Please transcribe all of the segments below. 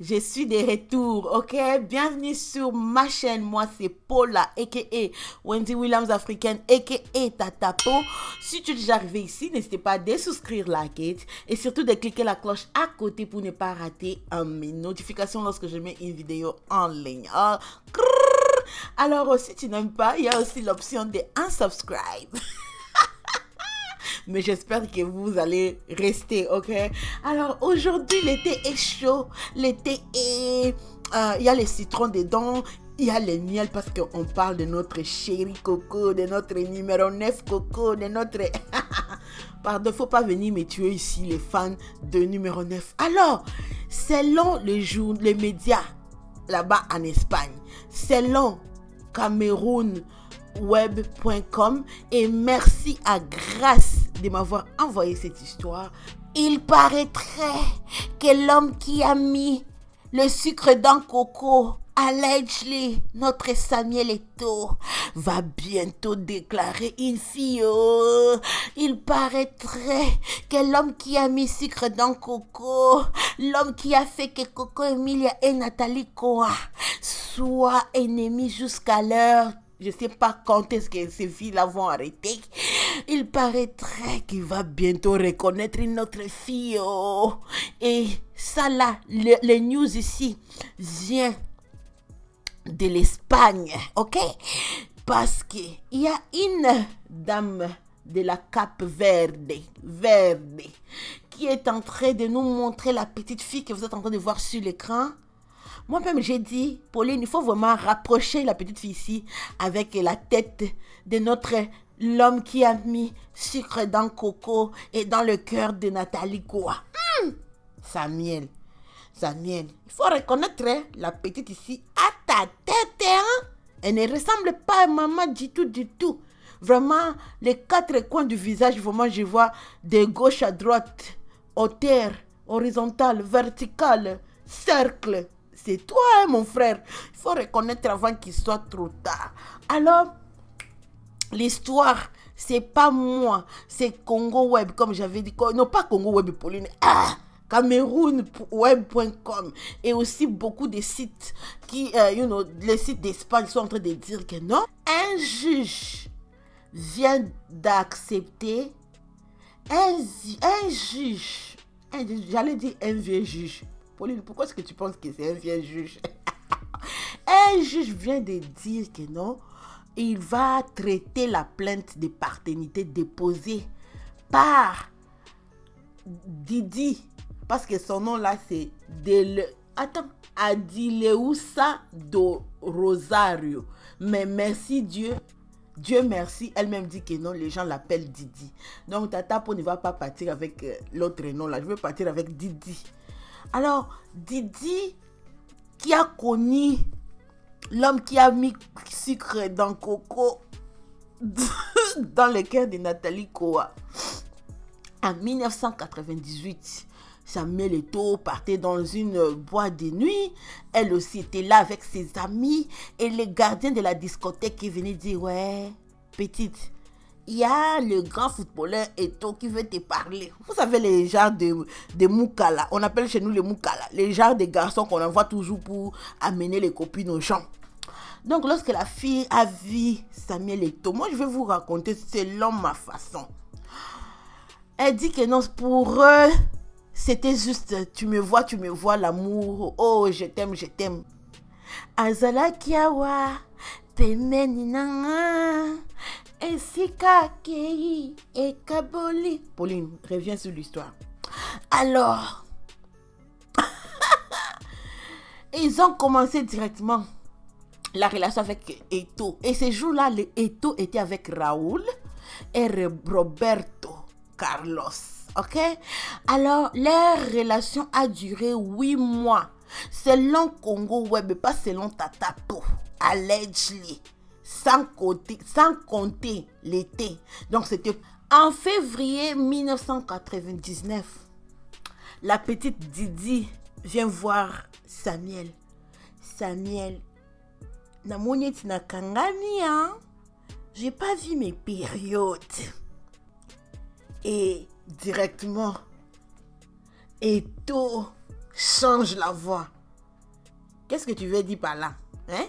Je suis de retour, ok? Bienvenue sur ma chaîne. Moi, c'est Paula, a.k.a. Wendy Williams Africaine, a.k.a. Tata Po. Si tu es déjà arrivé ici, n'hésitez pas à souscrire, liker et surtout de cliquer la cloche à côté pour ne pas rater mes notifications lorsque je mets une vidéo en ligne. Alors, si tu n'aimes pas, il y a aussi l'option de unsubscribe. Mais j'espère que vous allez rester, ok? Alors, aujourd'hui, l'été est chaud. L'été est... Il y a les citrons dedans. Il y a le miel parce qu'on parle de notre chéri Coco, de notre numéro 9 Coco, de notre... Pardon, faut pas venir me tuer ici, les fans de numéro 9. Alors, selon les médias là-bas en Espagne, selon Cameroun, web.com, et merci à Grâce de m'avoir envoyé cette histoire. Il paraîtrait que l'homme qui a mis le sucre dans Coco, allegedly, notre Samuel Eto'o, va bientôt déclarer une fille. Il paraîtrait que l'homme qui a mis sucre dans Coco, l'homme qui a fait que Coco Emilia et Nathalie Koa soient ennemis jusqu'à l'heure. Je ne sais pas quand est-ce que ces filles-là vont arrêter. Il paraîtrait qu'il va bientôt reconnaître une autre fille. Et ça là, les news ici vient de l'Espagne, ok? Parce qu'il y a une dame de la Cape Verde, qui est en train de nous montrer la petite fille que vous êtes en train de voir sur l'écran. Moi-même, j'ai dit, Pauline, il faut vraiment rapprocher la petite fille ici avec la tête de l'homme qui a mis sucre dans Coco et dans le cœur de Nathalie Koa. Samuel, il faut reconnaître la petite ici à ta tête. Elle ne ressemble pas à maman du tout. Vraiment, les quatre coins du visage, vraiment, je vois de gauche à droite, hauteur, horizontale, verticale, cercle. C'est toi, mon frère. Il faut reconnaître avant qu'il soit trop tard. Alors, l'histoire, c'est pas moi. C'est Congo Web, comme j'avais dit. Non, pas Congo Web, Pauline. CamerounWeb.com. Et aussi beaucoup de sites qui, les sites d'Espagne sont en train de dire que non. Un juge vient d'accepter. J'allais dire un vieux juge. Pauline, pourquoi est-ce que tu penses que c'est un vieux juge? Un juge vient de dire que non, il va traiter la plainte de paternité déposée par Didi, parce que son nom là c'est Adileusa do Rosario. Mais merci Dieu merci, elle-même dit que non, les gens l'appellent Didi. Donc Tata Po ne va pas partir avec l'autre nom là, je veux partir avec Didi. Alors, Didi, qui a connu l'homme qui a mis sucre dans Coco, dans le cœur de Nathalie Koa, en 1998, Samuel Eto'o partait dans une boîte de nuit. Elle aussi était là avec ses amis. Et les gardiens de la discothèque qui venaient dire, ouais, petite, il y a le grand footballeur Eto'o qui veut te parler. Vous savez, les genres de moukala. On appelle chez nous les moukala. Les genres de garçons qu'on envoie toujours pour amener les copines aux gens. Donc, lorsque la fille a vu Samuel Eto'o, moi, je vais vous raconter selon ma façon. Elle dit que non, pour eux, c'était juste, tu me vois, l'amour. Oh, je t'aime. Azala kiawa, temenina. Esika kei et kaboli. Pauline, reviens sur l'histoire. Alors, ils ont commencé directement la relation avec Eto'o. Et ce jour-là, Eto'o était avec Raoul et Roberto Carlos. Ok? Alors, leur relation a duré 8 mois. Selon Congo Web, pas selon Tata Po. Allegedly. Sans compter l'été. Donc, c'était en février 1999. La petite Didi vient voir Samuel. Samuel, namoni tina kangani, hein? J'ai pas vu mes périodes. Et directement, Eto'o change la voix. Qu'est-ce que tu veux dire par là? Hein?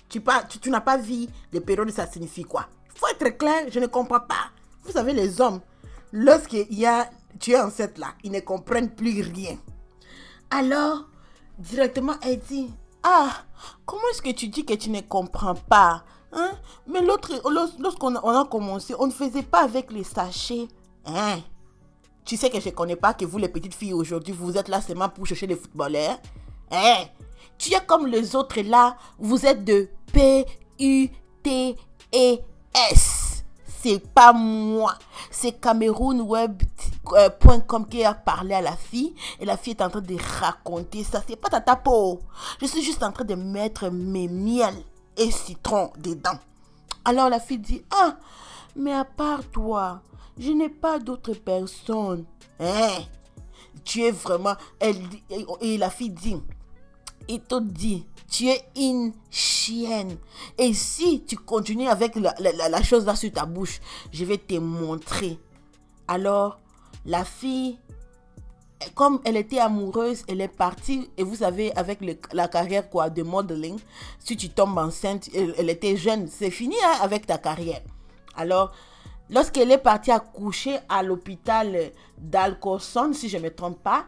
Tu n'as pas vu les périodes, ça signifie quoi? Il faut être clair, je ne comprends pas. Vous savez, les hommes, tu es enceinte là, ils ne comprennent plus rien. Alors, directement, elle dit, comment est-ce que tu dis que tu ne comprends pas? Hein? Mais lorsqu'on a commencé, on ne faisait pas avec les sachets. Hein? Tu sais que je ne connais pas que vous, les petites filles, aujourd'hui, vous êtes là seulement pour chercher les footballeurs. Hein? Tu es comme les autres là, vous êtes de PUTES. C'est pas moi. C'est CamerounWeb.com qui a parlé à la fille. Et la fille est en train de raconter ça. C'est pas ta peau. Je suis juste en train de mettre mes miels et citrons dedans. Alors la fille dit, mais à part toi, je n'ai pas d'autres personnes. Hein? Tu es vraiment... Et la fille dit, et te dit, tu es une chienne. Et si tu continues avec la chose là sur ta bouche, je vais te montrer. Alors, la fille, comme elle était amoureuse, elle est partie. Et vous savez, avec la carrière de modeling, si tu tombes enceinte, elle était jeune, c'est fini avec ta carrière. Alors, lorsqu'elle est partie accoucher à l'hôpital d'Alcorson, si je ne me trompe pas,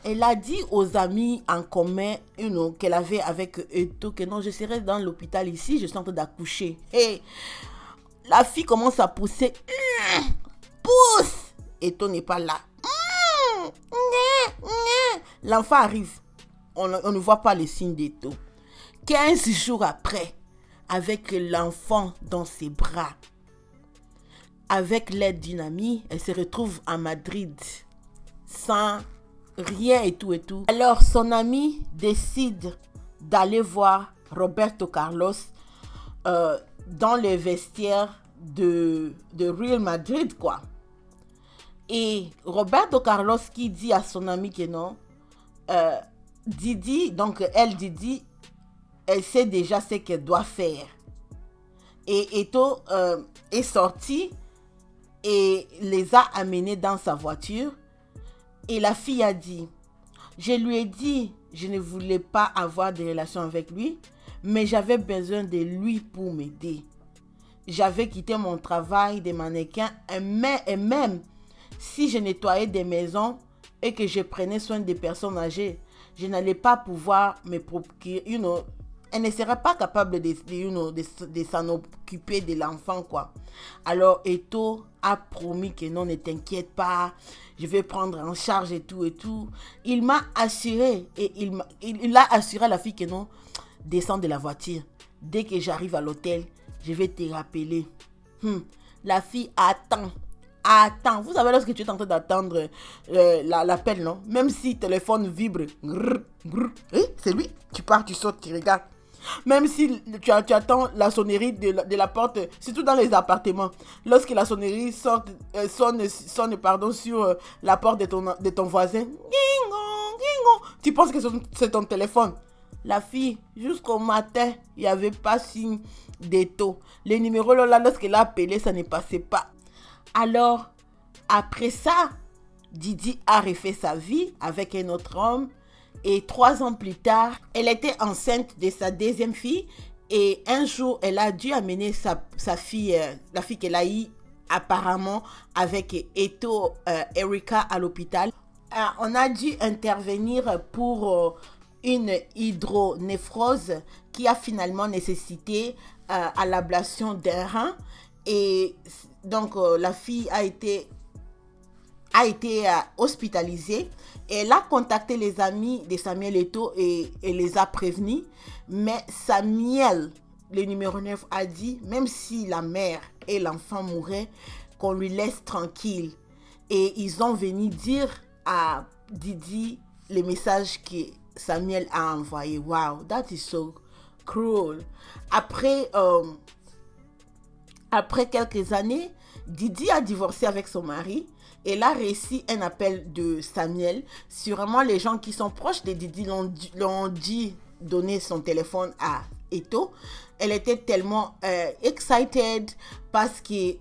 elle a dit aux amis en commun, qu'elle avait avec Eto, que non, je serai dans l'hôpital ici, je suis en train d'accoucher. Et la fille commence à pousser. Pousse! Eto n'est pas là. L'enfant arrive. On ne voit pas les signes d'Eto. 15 jours après, avec l'enfant dans ses bras, avec l'aide d'une amie, elle se retrouve à Madrid sans rien et tout. Alors son ami décide d'aller voir Roberto Carlos dans les vestiaires de Real Madrid, quoi. Et Roberto Carlos qui dit à son ami que non, Didi, elle sait déjà ce qu'elle doit faire. Et Eto est sorti et les a amenés dans sa voiture. Et la fille a dit, je lui ai dit, je ne voulais pas avoir de relation avec lui, mais j'avais besoin de lui pour m'aider. J'avais quitté mon travail de mannequin et même si je nettoyais des maisons et que je prenais soin des personnes âgées, je n'allais pas pouvoir me procurer, elle ne serait pas capable de s'en occuper de l'enfant, quoi. Alors, Eto a promis que non, ne t'inquiète pas, je vais prendre en charge et tout. Il m'a assuré, et il a assuré à la fille que non, descends de la voiture. Dès que j'arrive à l'hôtel, je vais te rappeler. La fille attend. Vous savez, lorsque tu es en train d'attendre l'appel, non? Même si le téléphone vibre, c'est lui. Tu pars, tu sautes, tu regardes. Même si tu attends la sonnerie de la porte, surtout dans les appartements, lorsque la sonnerie sonne sur la porte de ton voisin, tu penses que c'est ton téléphone. La fille, jusqu'au matin, il n'y avait pas signe d'Eto. Les numéros là, lorsqu'elle a appelé, ça ne passait pas. Alors, après ça, Didi a refait sa vie avec un autre homme. Et 3 ans plus tard, elle était enceinte de sa deuxième fille. Et un jour, elle a dû amener sa fille, la fille qu'elle a eue apparemment avec Eto, Erika à l'hôpital. On a dû intervenir pour une hydronéphrose qui a finalement nécessité à l'ablation d'un rein. Et donc, la fille a été hospitalisée. Et elle a contacté les amis de Samuel Eto'o et les a prévenus. Mais Samuel, le numéro 9, a dit, même si la mère et l'enfant mouraient, qu'on lui laisse tranquille. Et ils ont venu dire à Didi les messages que Samuel a envoyés. Wow, that is so cruel. Après quelques années, Didi a divorcé avec son mari. Elle a réussi un appel de Samuel. Sûrement, les gens qui sont proches de Didi l'ont dit donner son téléphone à Eto'o. Elle était tellement excited parce que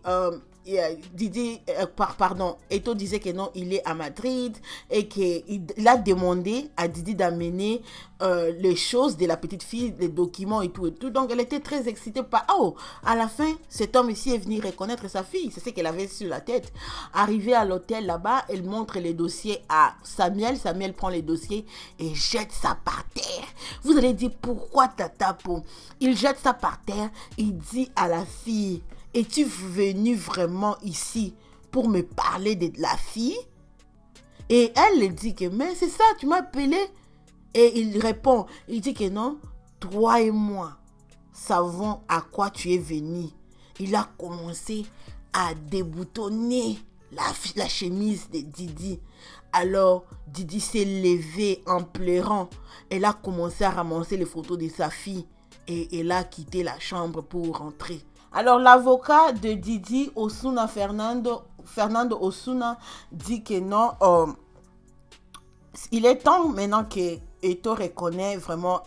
Eto'o disait que non, il est à Madrid et qu'il a demandé à Didi d'amener les choses de la petite fille, les documents et tout. Donc, elle était très excitée par... Oh, à la fin, cet homme ici est venu reconnaître sa fille. C'est ce qu'elle avait sur la tête. Arrivée à l'hôtel là-bas, elle montre les dossiers à Samuel. Samuel prend les dossiers et jette ça par terre. Vous allez dire, pourquoi Tata Po? Il jette ça par terre. Il dit à la fille, es-tu venu vraiment ici pour me parler de la fille? Et elle dit que, mais c'est ça, tu m'as appelé. Et il répond, il dit que non, toi et moi savons à quoi tu es venu. Il a commencé à déboutonner la chemise de Didi. Alors, Didi s'est levée en pleurant. Elle a commencé à ramasser les photos de sa fille et elle a quitté la chambre pour rentrer. Alors, l'avocat de Didi, Fernando Osuna, dit que non, il est temps maintenant que Eto'o reconnaît vraiment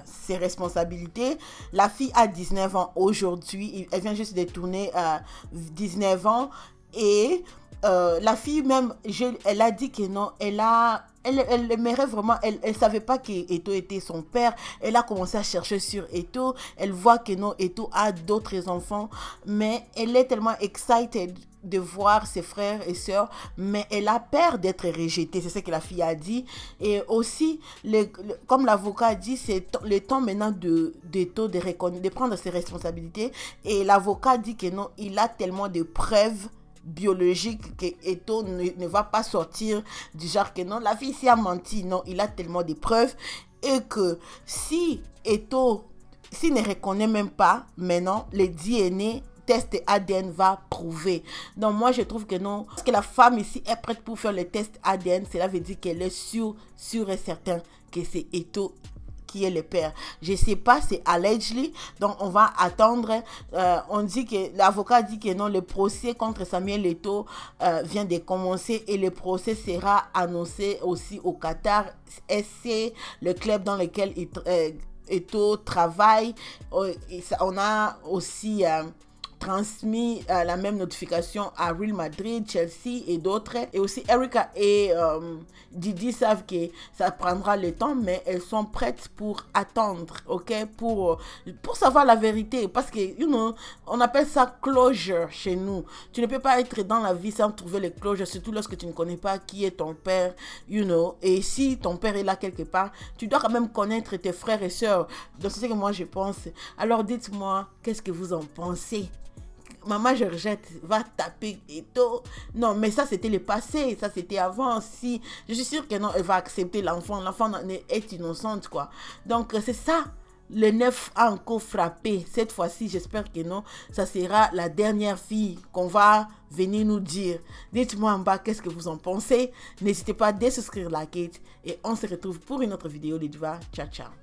ses responsabilités. La fille a 19 ans aujourd'hui. Elle vient juste de tourner 19 ans. Et la fille même, elle a dit que non, elle aimerait vraiment, elle ne savait pas que Eto'o était son père. Elle a commencé à chercher sur Eto'o. Elle voit que non, Eto'o a d'autres enfants. Mais elle est tellement excited de voir ses frères et sœurs, mais elle a peur d'être rejetée. C'est ce que la fille a dit. Et aussi, comme l'avocat a dit, c'est le temps maintenant d'Eto'o de prendre ses responsabilités. Et l'avocat dit que non, il a tellement de preuves biologique que Eto'o ne va pas sortir du genre que non, la fille ici a menti. Non, il a tellement de preuves et que si Eto'o, s'il ne reconnaît même pas maintenant, le DNA test ADN va prouver. Donc moi je trouve que non, parce que la femme ici est prête pour faire le test ADN, cela veut dire qu'elle est sûre et certain que c'est Eto'o qui est le père. Je sais pas, c'est allegedly, donc on va attendre. On dit que l'avocat dit que non, le procès contre Samuel Eto'o vient de commencer et le procès sera annoncé aussi au Qatar SC, le club dans lequel Eto'o travaille. On a aussi transmis la même notification à Real Madrid, Chelsea et d'autres. Et aussi Erika et Didi savent que ça prendra le temps, mais elles sont prêtes pour attendre, ok, pour savoir la vérité. Parce que, on appelle ça closure chez nous. Tu ne peux pas être dans la vie sans trouver le closure, surtout lorsque tu ne connais pas qui est ton père, Et si ton père est là quelque part, tu dois quand même connaître tes frères et sœurs. Donc c'est ce que moi je pense. Alors dites-moi, qu'est-ce que vous en pensez? Maman, je rejette, va taper Eto'o. Non, mais ça, c'était le passé. Ça, c'était avant. Si, je suis sûre que non, elle va accepter l'enfant. L'enfant est innocente, quoi. Donc, c'est ça. Le 9 a encore frappé. Cette fois-ci, j'espère que non, ça sera la dernière fille qu'on va venir nous dire. Dites-moi en bas, qu'est-ce que vous en pensez? N'hésitez pas à désouscrire la quête. Et on se retrouve pour une autre vidéo. Les divas, ciao, ciao.